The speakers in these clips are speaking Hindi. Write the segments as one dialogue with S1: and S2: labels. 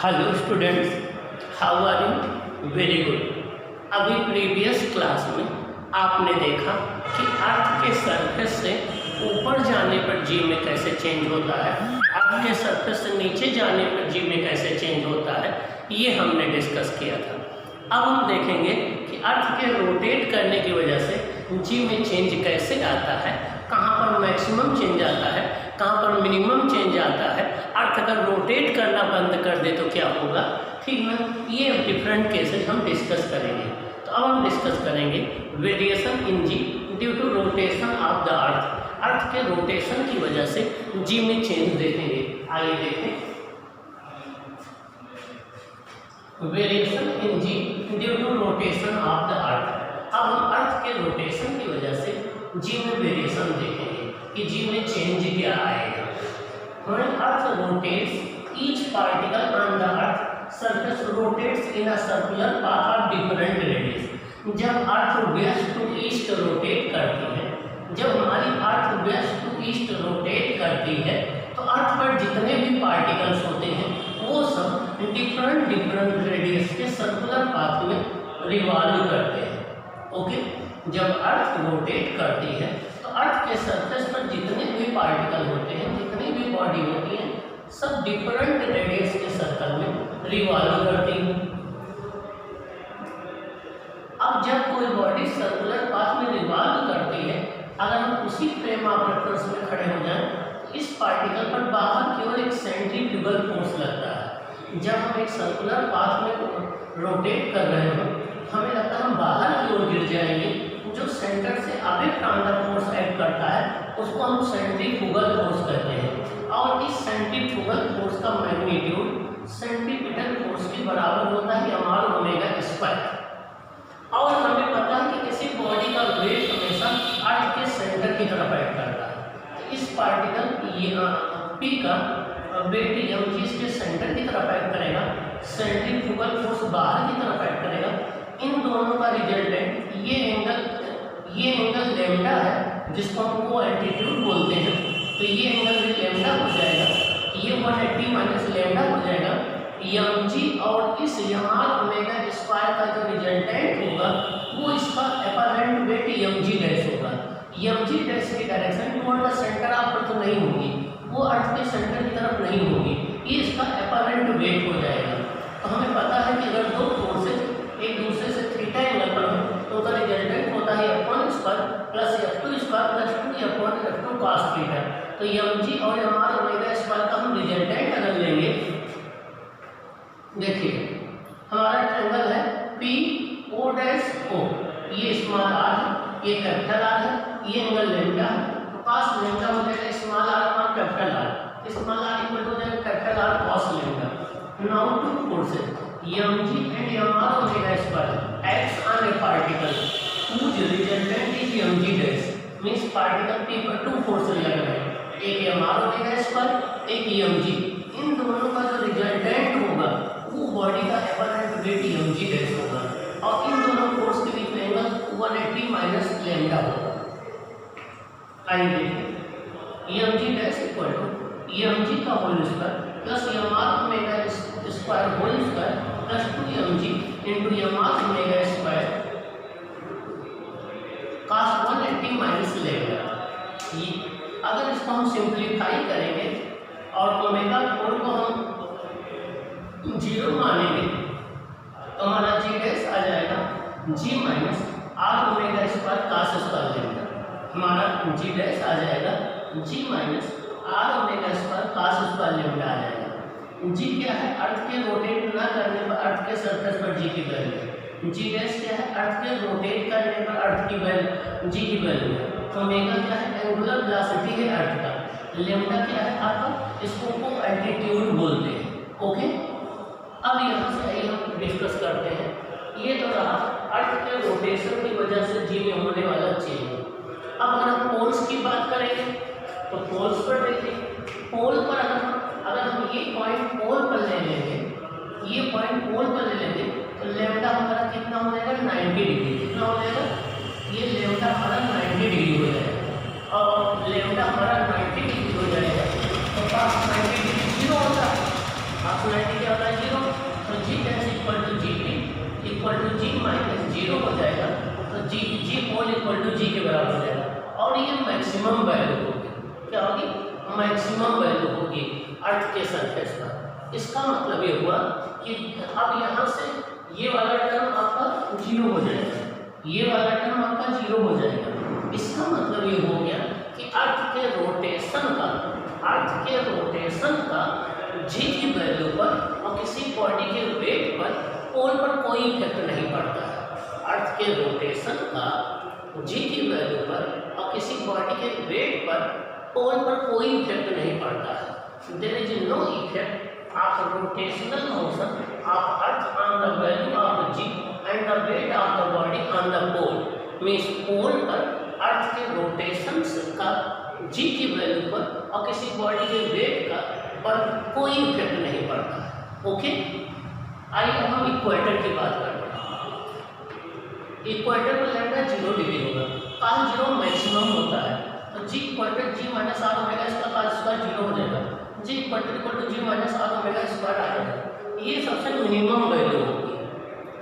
S1: Hello students, how are you? Very good. अभी प्रीवियस क्लास में आपने देखा कि अर्थ के सरफेस से ऊपर जाने पर जी में कैसे चेंज होता है, अर्थ के सरफेस से नीचे जाने पर जी में कैसे चेंज होता है, ये हमने डिस्कस किया था। अब हम देखेंगे कि अर्थ के रोटेट करने की वजह से जी में चेंज कैसे आता है, कहाँ पर मैक्सिमम चेंज आता है, कहाँ पर मिनिमम चेंज आता है। अर्थ अगर रोटेट करना बंद कर दे तो क्या होगा, ठीक ना। ये डिफरेंट केसेस हम डिस्कस करेंगे। तो अब हम डिस्कस करेंगे variation in ji due to rotation of the earth. Earth के रोटेशन की वजह से जी में चेंज देखेंगे। आइए देखें variation in ji due to rotation of the earth. अब हम अर्थ के रोटेशन की वजह से जी में वेरिएशन देखेंगे कि जी में चेंज क्या आएगा। When Earth rotates, each particle on the Earth surface rotates in a circular path of different radius. जब अर्थ वेस्ट टू ईस्ट रोटेट करती है, जब हमारी अर्थ वेस्ट टू ईस्ट रोटेट करती है, तो अर्थ पर जितने भी पार्टिकल्स होते हैं वो सब डिफरेंट रेडियस के सर्कुलर पाथ में रिवॉल्व करते हैं। ओके, जब अर्थ रोटेट करती है तो अर्थ के सरफेस पर जितने भी पार्टिकल होते हैं, जितनी भी बॉडी होती है, सब डिफरेंट रेडियस के सर्कल में रिवॉल्व करती है। अब जब कोई बॉडी सर्कुलर पाथ में रिवॉल्व करती है, अगर हम उसी फ्रेम ऑफ रेफरेंस में खड़े हो जाएं तो इस पार्टिकल पर बाहर की ओर एक सेंट्रीफ्यूगल फोर्स लगता है। जब हम एक सर्कुलर पाथ में रोटेट कर रहे हो, हमें लगता है हम बाहर की ओर गिर जाएंगे। जो सेंटर से away from the force act करता है उसको हम सेंट्रीफ्यूगल फोर्स कहते हैं, और इस सेंट्रीफ्यूगल फोर्स का मैग्नीट्यूड सेंट्रीपिटल फोर्स के बराबर होता है हमारा ओमेगा स्क्वायर। और हमें पता है कि किसी बॉडी का वेट हमेशा अर्थ के सेंटर की तरफ एक्ट करता है। तो इस पार्टिकल पी का वेट एम जी इसके सेंटर की तरफ एक्ट करेगा, सेंट्रीफ्यूगल फोर्स बाहर की तरफ एक्ट करेगा। इन दोनों का रिजल्टेंट ये एंगल लेमडा है, जिसको हम को एल्टीट्यूड बोलते हैं। तो ये एंगल भी लेमडा हो जाएगा, ये 180 माइनस लेमडा हो जाएगा एम जी, और इस यमार ओमेगा स्क्वायर का जो रिजल्टेंट होगा वो इसका अपरेंट वेट एम जी डैश होगा। एम जी डैश की direction toward the centre of earth नहीं होगी, वो अर्थ के सेंटर की तरफ नहीं होगी, ये इसका अपरेंट वेट हो जाएगा। तो हमें पता है कि अगर दो फोर्सेज एक दूसरे से थीटा एंगल पर हो तो उसका रिजल्टेंट होता है F1 square plus F2 square plus 2 cos theta. तो एम जी और हमारा ओमेगा स्क्वायर का हम रिजल्टेंट अगर लेंगे, देखिए हमारा ट्रायंगल है पी ओ डैश ओ, ये स्मॉल आर है, ये कैपिटल आर है, ये एंगल लेमडा है। तो cos लेमडा हो जाएगा स्मॉल आर और capital R, small R equal हो जाएगा capital R cos lambda. Now two forces M G and हमारा omega square acts on a particle whose resultant is mg dash, means particle p पर टू फोर्सेस लग रहे हैं, एक हमारा ओमेगा स्क्वायर एक mg। इन दोनों का जो रिजल्टेंट होगा वो बॉडी का अपरेंट वेट mg डैश होगा, और इन दोनों फोर्स के बीच में एंगल 180 माइनस लेमडा होगा। आइए देखिए mg dash equal to mg का होल स्क्वायर प्लस हमारा omega square whole square plus 2mg into यमास omega square cos 180 minus lambda. अगर इसको हम सिंप्लीफाई करेंगे और ओमेगा 4 को हम 0 मानेंगे तो हमारा जी डैश आ जाएगा g minus R omega square cos square lambda. हमारा जी डैश आ जाएगा g minus R omega square cos square lambda आ जाएगा। जी क्या है, अर्थ के रोटेट ना करने पर अर्थ के सरफेस पर जी की वैल्यू। जी डैश क्या है, अर्थ के रोटेट करने पर अर्थ की वैल्यू जी की वैल्यू है। तो ओमेगा क्या है, एंगुलर वेलोसिटी है अर्थ का। लेमडा क्या है आपका, इसको को एल्टीट्यूड बोलते हैं। ओके, अब यहाँ से आइए हम डिस्कस करते हैं। ये तो रहा अर्थ के रोटेशन की वजह से जी में होने वाला चेंज। अब अगर हम पोल्स की बात करेंगे तो पोल्स पर देखिए, पोल पर अगर हम ये पॉइंट पोल पर ले लेंगे, ये पॉइंट पोल पर ले लेंगे तो लेमडा हमारा कितना हो जाएगा, 90 डिग्री। कितना हो जाएगा, ये लेमडा हमारा 90 डिग्री हो जाएगा, और लेमडा हमारा 90 डिग्री हो जाएगा। तो cos 90 डिग्री 0 होता है, cos 90 क्या होता है, 0 इक्वल टू जी के बराबर हो जाएगा, और ये मैक्सिमम वैल्यू होगी। क्या होगी? मैक्सिमम वैल्यू होगी अर्थ के सरफेस पर। इसका मतलब ये हुआ कि अब यहाँ से ये वाला टर्म आपका जीरो हो जाएगा, ये वाला टर्म आपका जीरो हो जाएगा। इसका मतलब ये हो गया कि अर्थ के रोटेशन का जी की वैल्यू पर और किसी बॉडी के वेट पर पोल पर कोई इफेक्ट नहीं पड़ता है। अर्थ के रोटेशन का जी की वैल्यू पर और किसी बॉडी के वेट पर पोल पर कोई इफेक्ट नहीं पड़ता है। There is no effect of rotational motion of earth on the value of G and the weight of the body on the pole. Means pole पर अर्थ के रोटेशन का जी की वैल्यू पर और किसी बॉडी के वेट का पर कोई इफेक्ट नहीं पड़ता। ओके, आइए हम इक्वेटर की बात करते हैं। इक्वेटर पर लैम्डा 0 डिग्री होगा, कॉस 0 मैक्सिमम होता है, तो G equator G minus R omega इसका कॉस स्क्वायर 0 हो जाएगा, G equator equal to G minus R omega square आ जाएगा। ये सबसे मिनिमम वैल्यू होगी।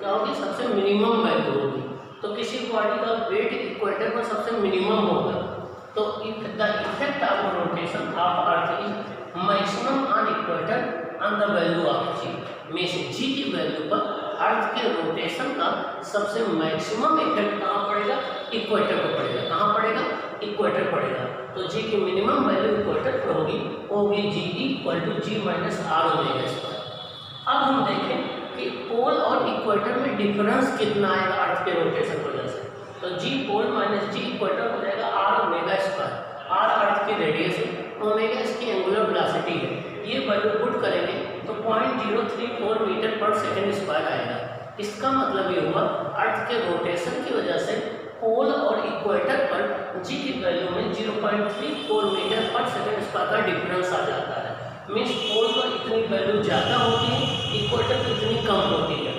S1: क्या होगी? सबसे मिनिमम वैल्यू होगी। तो किसी बॉडी का वेट इक्वेटर पर सबसे मिनिमम होगा, तो the effect of rotation of earth is maximum on equator on the value of G. Means G की वैल्यू पर अर्थ के रोटेशन का सबसे मैक्सिमम इफेक्ट कहाँ पड़ेगा? इक्वेटर पर पड़ेगा। कहाँ पड़ेगा? इक्वेटर पड़ेगा। तो जी की मिनिमम वैल्यू इक्वेटर पर होगी G equal to G minus R omega square. अब हम देखें कि पोल और इक्वेटर में डिफरेंस कितना आएगा अर्थ के रोटेशन की वजह से। तो जी पोल माइनस जी इक्वेटर हो जाएगा आर ओमेगा स्क्वायर। आर अर्थ की रेडियस है, ओमेगा इसकी एंगुलर वेलोसिटी है। ये वैल्यू पुट करेंगे तो 0.034 मीटर पर सेकंड स्क्वायर आएगा। इसका मतलब ये हुआ अर्थ के रोटेशन की वजह से पोल और इक्वेटर पर जी की वैल्यू में 0.34 मीटर पर सेकंड स्क्वायर का डिफरेंस आ जाता है। मीन्स पोल पर इतनी वैल्यू ज़्यादा होती है, इक्वेटर पर इतनी कम होती है।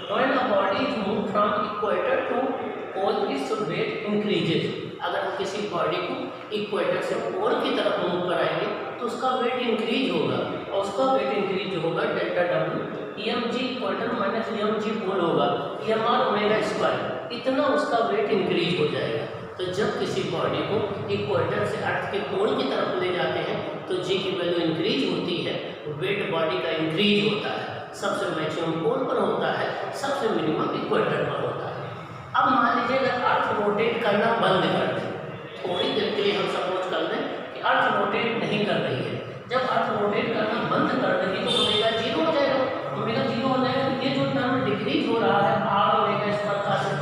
S1: When a body is moved from equator to pole, its weight increases. अगर हम किसी बॉडी को इक्वेटर से पोल की तरफ मूव कराएंगे तो उसका वेट इंक्रीज होगा, और उसका वेट इंक्रीज होगा delta W M G equator minus M G pole होगा एम आर ओमेगा स्क्वायर, इतना उसका वेट इंक्रीज हो जाएगा। तो जब किसी बॉडी को इक्वेटर से अर्थ के पोल की तरफ ले जाते हैं तो जी की वैल्यू इंक्रीज होती है, वेट बॉडी का इंक्रीज होता है। सबसे मैक्सिमम पोल पर होता है, सबसे मिनिमम इक्वेटर पर होता है। अब मान लीजिए अगर अर्थ रोटेट करना बंद कर दें, थोड़ी देर के लिए हम सपोज कर दें कि अर्थ रोटेट नहीं कर रही है। जब अर्थ रोटेट करना बंद कर देगी तो ओमेगा 0 हो जाएगा। ओमेगा 0 हो जाएगा तो ये जो टर्म डिक्रीज हो रहा है आर ओमेगा स्क्वायर का सिर्फ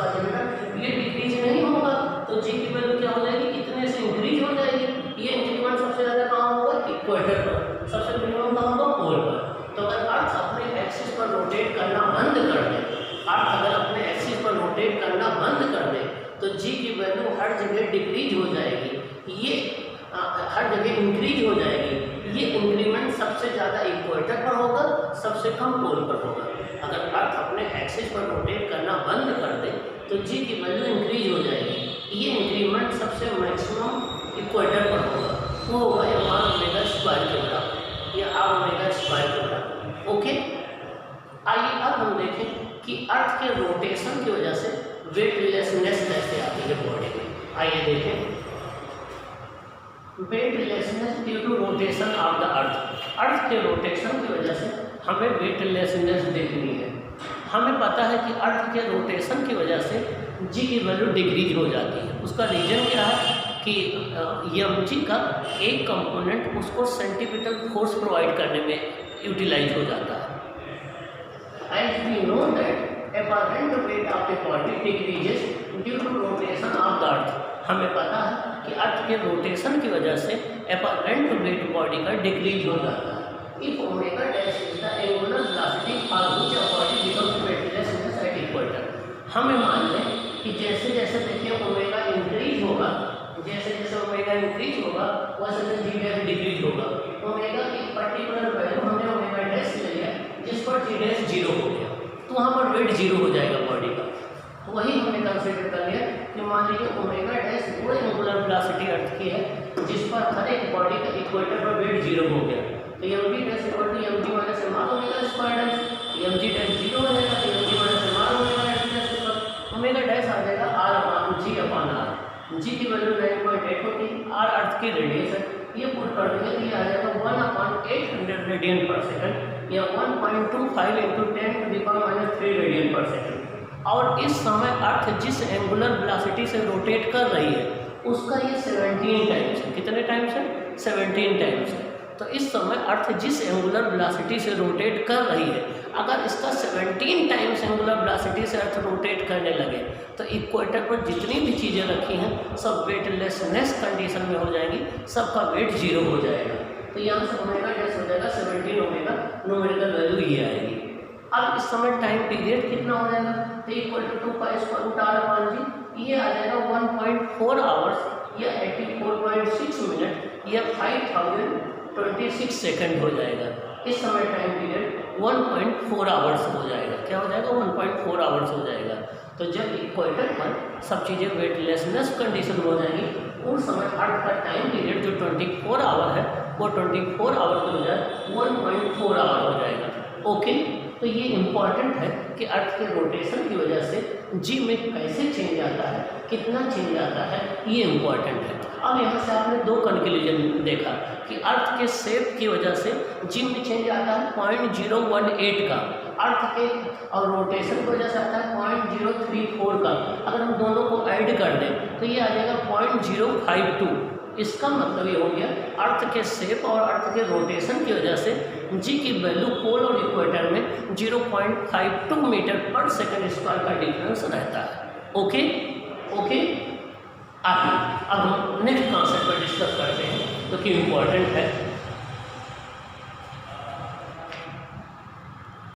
S1: ये डिक्रीज नहीं होगा, तो जी की वैल्यू क्या हो जाएगी? इतने से इंक्रीज हो जाएगी। ये इंक्रीमेंट सबसे ज़्यादा कहाँ होगा? इक्वेटर पर। सबसे मिनिमम कहाँ होगा? पोल पर। तो अगर अर्थ अपने एक्सिस पर रोटेट करना बंद कर दे, अर्थ अगर अपने एक्सिस पर रोटेट करना बंद कर दे तो जी की वैल्यू हर जगह डिक्रीज हो जाएगी, ये हर जगह इंक्रीज हो जाएगी। ये इंक्रीमेंट सबसे ज़्यादा इक्वेटर पर होगा, सबसे कम पोल पर होगा। अगर अर्थ अपने एक्सिस पर रोटेट करना बंद कर दे तो जी की वैल्यू इंक्रीज हो जाएगी। ये इंक्रीमेंट सबसे मैक्सिमम इक्वेटर पर होगा, वो होगा एम आर ओमेगा स्क्वायर के बराबर या आर ओमेगा स्क्वायर के बराबर। ओके, आइए अब हम देखें कि अर्थ के रोटेशन की वजह से वेटलेसनेस कैसे आती है बॉडी में। आइए देखें, weightlessness due to rotation of the earth. Earth के रोटेशन की वजह से हमें वेटलेसनेस देखनी है। हमें पता है कि अर्थ के रोटेशन की वजह से जी की वैल्यू डिक्रीज हो जाती है। उसका रीजन क्या है कि एम जी का एक कंपोनेंट उसको सेंटीमीटर फोर्स प्रोवाइड करने में यूटिलाइज हो जाता है। As we know that apparent weight of the body decreases due to rotation of the earth. हमें पता है कि अर्थ के रोटेशन की वजह से apparent weight बॉडी का डिक्रीज हो जाता है। If omega dash is the angular velocity for which a body becomes weightless at equator. हमें मान लें कि जैसे जैसे देखिए ओमेगा इंक्रीज होगा, जैसे जैसे ओमेगा इंक्रीज होगा वैसे जी डैश डिक्रीज होगा। ओमेगा की पर्टिकुलर वैल्यू हमने ओमेगा डैश ले लिया जिस पर जी डैश 0 हो गया, तो वहाँ पर वेट 0 हो जाएगा बॉडी का। तो वही हमने कंसिडर कर लिया कि मान लीजिए ओमेगा डैश वो एंगुलर वेलोसिटी अर्थ की है जिस पर हर एक बॉडी का इक्वेटर पर वेट 0 हो गया। तो M ji dash equal to M G minus M R omega square dash, M ji dash 0 हो जाएगा तो M G minus M R omega dash, omega dash आ जाएगा आर अपान जी अपान आर। जी की वैल्यू 9.8 होती है, आर अर्थ की रेडियस है, ये पुट कर देंगे तो ये आ जाएगा 1/800 रेडियन पर सेकंड या 1.25 × 10⁻³ रेडियन पर सेकंड। और इस समय अर्थ जिस एंगुलर वेलोसिटी से रोटेट कर रही है उसका ये 17 टाइम्स है। कितने टाइम्स है? 17 टाइम्स है। तो इस समय अर्थ जिस एंगुलर वेलोसिटी से रोटेट कर रही है, अगर इसका 17 टाइम्स एंगुलर वेलोसिटी से अर्थ रोटेट करने लगे तो इक्वेटर पर जितनी भी चीज़ें रखी हैं सब वेटलेसनेस कंडीशन में हो जाएंगी, सबका वेट 0 हो जाएगा। तो यहाँ से ओमेगा डैश हो जाएगा 17 ओमेगा, न्यूमेरिकल वैल्यू ये आएगी। अब इस समय टाइम पीरियड कितना हो जाएगा? तो इक्वल टू 2π√r/g, ये आ जाएगा 1.4 आवर्स या 84.6 मिनट या 5026 सेकंड हो जाएगा। इस समय टाइम पीरियड 1.4 आवर्स हो जाएगा। क्या हो जाएगा? 1.4 आवर्स हो जाएगा। तो जब इक्वेटर पर सब चीज़ें वेटलेसनेस कंडीशन हो जाएंगी उस समय अर्थ का टाइम पीरियड जो 24 आवर है वो 24 आवर की बजाय 1.4 आवर हो जाएगा। ओके, तो ये इम्पॉर्टेंट है कि अर्थ के रोटेशन की वजह से जी में कैसे चेंज आता है, कितना चेंज आता है, ये इम्पॉर्टेंट है। अब यहाँ से आपने दो कंक्लूजन देखा कि अर्थ के शेप की वजह से जी में चेंज आता है 0.018 का, अर्थ के और रोटेशन की वजह से आता है 0.034 का। अगर हम दोनों को ऐड कर दें तो ये आ जाएगा 0.052। इसका मतलब ये हो गया अर्थ के शेप और अर्थ के रोटेशन की वजह से जी की वैल्यू पोल और इक्वेटर में 0.52 मीटर पर सेकंड स्क्वायर का डिफरेंस रहता है। ओके ओके, आगे अब हम नेक्स्ट कॉन्सेप्ट पर डिस्कस करते हैं जो कि इम्पोर्टेंट है।